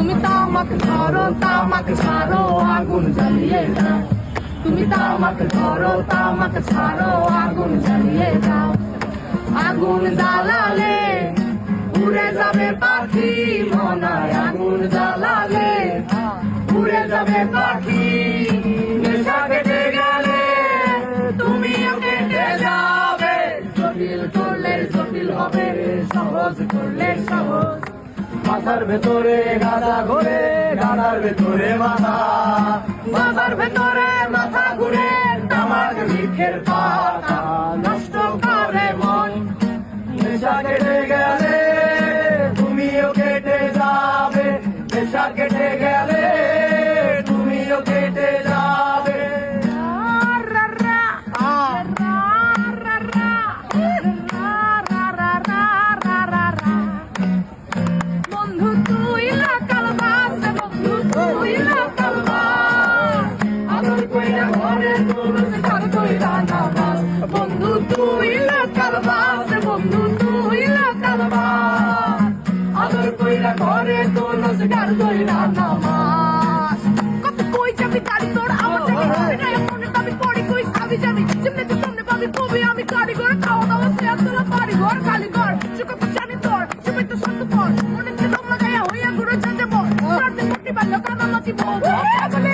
তুমি তামাক ধরো তামাক ছাড়ো আগুন জ্বালিয়ে দাও তুমি তামাক ধরো তামাক ছাড়ো আগুন জ্বালিয়ে দাও আগুন জ্বালালে উড়ে যাবে পাখি মনায় আগুন জ্বালালে উড়ে যাবে পাখি নেশা কেটে গেলে তুমিও কেটে যাবে জটিল করলে জটিল হবে সহজ করলে সহজ মাথার ভেতরে গাঁদা ঘোরে গাঁদার ভেতরে মাথা মাথার ভেতরে মাথা ঘুরে তামাক বৃক্ষের পাতা নষ্ট করে মন নেশা কেটে গেলে তুমিও কেটে যাবে নেশা কেটে গেলে তুমিও কেটে যাবে বন্ধু তুই লাকাল বাস বন্ধু তুই লাকাল বাস আদর কইরা ঘরে তুলস ঘর কইরা নামাজ বন্ধু তুই লাকাল বাস বন্ধু তুই লাকাল বাস আদর কইরা ঘরে তুলস ঘর কইরা নামাজ কত কই যাবি তারি তোর আমার থেকে মনে দাবি পড়ি কই সাবি যাবি যেমনে তুই সামনে পাবি কবি আমি কারিগর খাওয়া দাওয়া শেয়ার তোলা পারি ঘর খালি ঘর সুখ জানি তোর তুমি তো সত্য পর মনে ছিল লাগাইয়া হইয়া গুরু জানতে বল রাতে মুটি বাল্য কানা নাচিব বলে